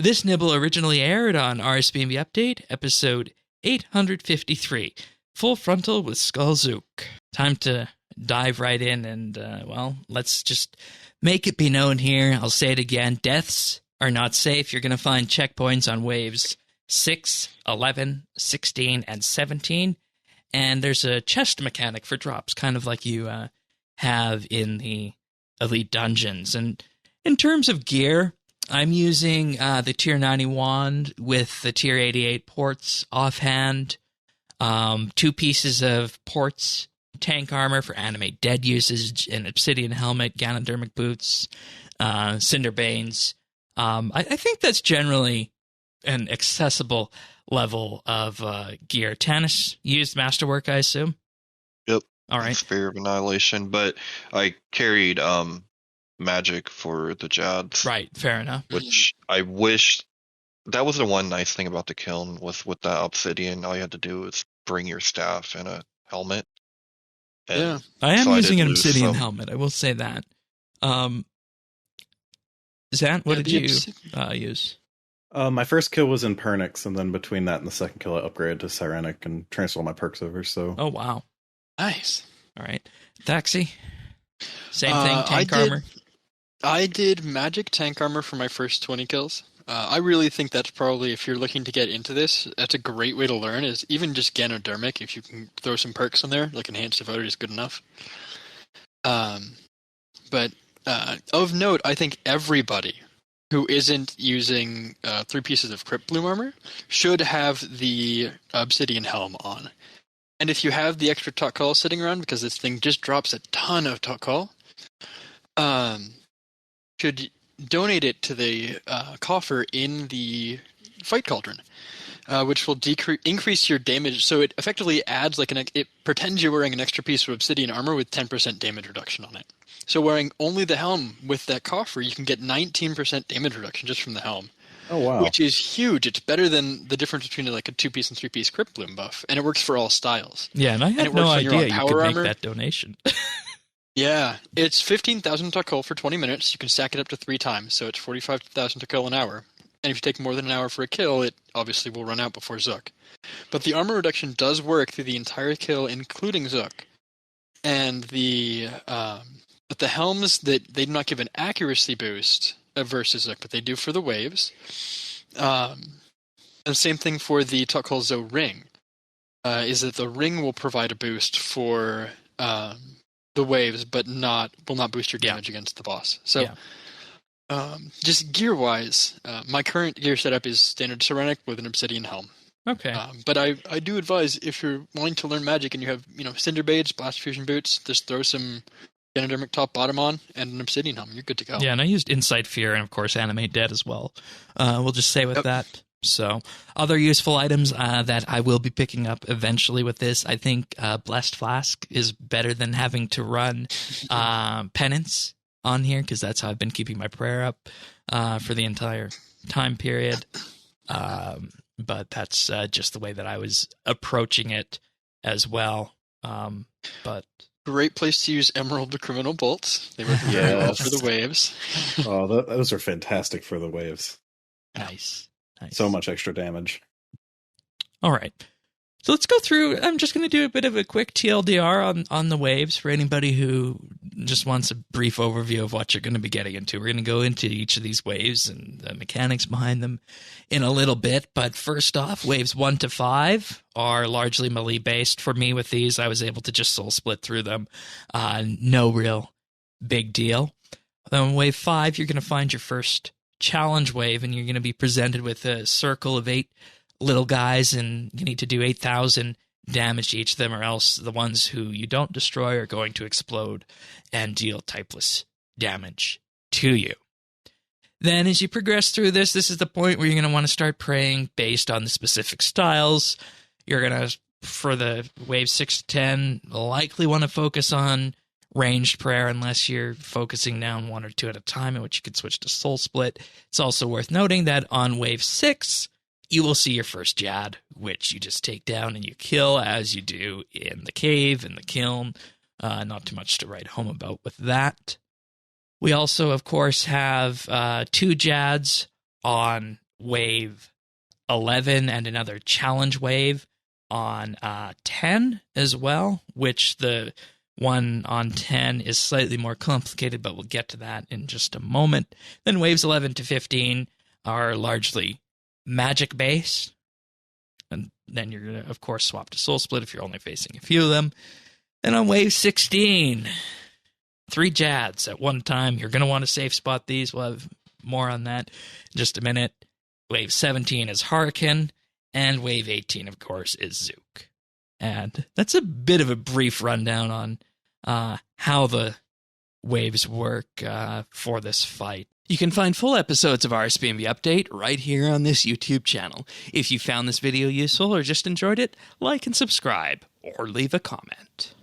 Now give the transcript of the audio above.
This nibble originally aired on RSBANDB Update, episode 853, Full Frontal with TzKal-Zuk. Time to dive right in and, let's just make it be known here. I'll say it again. Deaths are not safe. You're going to find checkpoints on waves 6, 11, 16, and 17. And there's a chest mechanic for drops, kind of like you have in the Elite Dungeons. And in terms of gear, I'm using the Tier 90 wand with the Tier 88 ports offhand, 2 pieces of ports, tank armor for animate dead usage, an obsidian helmet, ganodermic boots, cinder banes. I think that's generally an accessible level of gear. Tanis used Masterwork, I assume? Yep. All right. Sphere of Annihilation, but I carried magic for the Jads. Right, fair enough. Which I wish... That was the one nice thing about the kiln, with the obsidian. All you had to do was bring your staff and a helmet. And yeah. I am so using I an did lose obsidian some. helmet, I will say that. Zant, what did you use? My first kill was in Pernix, and then between that and the second kill, I upgraded to Sirenic and transferred all my perks over. So, Oh, wow. Nice. All right. Taxi? Same thing, tank armor? I did magic tank armor for my first 20 kills. I really think that's probably, if you're looking to get into this, that's a great way to learn, is even just Ganodermic, if you can throw some perks in there, like Enhanced Devoted is good enough. But of note, I think everybody who isn't using 3 pieces of Crypt Bloom armor should have the Obsidian Helm on. And if you have the extra TzKal sitting around, because this thing just drops a ton of TzKal, should donate it to the coffer in the Fight Cauldron, which will increase your damage. So it effectively adds it pretends you're wearing an extra piece of obsidian armor with 10% damage reduction on it. So wearing only the helm with that coffer, you can get 19% damage reduction just from the helm. oh wow, Which is huge. It's better than the difference between like a 2-piece and 3-piece Crypt Bloom buff, and it works for all styles. Yeah, and I had it no works when you're idea on you power could make armor. that donation. Yeah, it's 15,000 TzKal for 20 minutes. You can stack it up to 3 times, so it's 45,000 TzKal an hour. And if you take more than an hour for a kill, it obviously will run out before Zook. But the armor reduction does work through the entire kill, including Zook. And but the helms, they do not give an accuracy boost versus Zook, but they do for the waves. And the same thing for the TzKal-Zuk ring, is that the ring will provide a boost for the waves, but will not boost your damage against the boss. So, just gear-wise, my current gear setup is standard Sirenic with an obsidian helm. Okay. But I do advise, if you're wanting to learn magic and you have Cinder Blades, Blast Fusion Boots, just throw some Ganodermic top bottom on and an obsidian helm. You're good to go. Yeah, and I used Insight Fear and, of course, Animate Dead as well. We'll just say with that. So, other useful items that I will be picking up eventually with this, I think Blessed Flask is better than having to run Penance on here, because that's how I've been keeping my prayer up for the entire time period. But that's just the way that I was approaching it as well. But great place to use Emerald the Criminal Bolts. They work very well for the waves. Oh, those are fantastic for the waves. Nice. So much extra damage. All right. So let's go through. I'm just going to do a bit of a quick TLDR on the waves for anybody who just wants a brief overview of what you're going to be getting into. We're going to go into each of these waves and the mechanics behind them in a little bit. But first off, waves 1 to 5 are largely melee based. For me with these, I was able to just soul split through them. No real big deal. Then wave 5, you're going to find your first challenge wave, and you're going to be presented with a circle of 8 little guys, and you need to do 8,000 damage to each of them, or else the ones who you don't destroy are going to explode and deal typeless damage to you. Then as you progress through this is the point where you're going to want to start praying based on the specific styles. You're going to, for the wave 6 to 10, likely want to focus on ranged prayer unless you're focusing down 1 or 2 at a time, in which you could switch to soul split. It's also worth noting that on wave 6, you will see your first Jad, which you just take down and you kill, as you do in the cave and the kiln. Not too much to write home about with that. We also, of course, have 2 Jads on wave 11 and another challenge wave on 10 as well, which the one on 10 is slightly more complicated, but we'll get to that in just a moment. Then waves 11 to 15 are largely magic-based, and then you're going to, of course, swap to Soul Split if you're only facing a few of them. Then on wave 16, 3 Jads at one time. You're going to want to safe spot these. We'll have more on that in just a minute. Wave 17 is Hurricane, and wave 18, of course, is Zook. And that's a bit of a brief rundown on how the waves work for this fight. You can find full episodes of RSBANDB Update right here on this YouTube channel. If you found this video useful or just enjoyed it, like and subscribe, or leave a comment.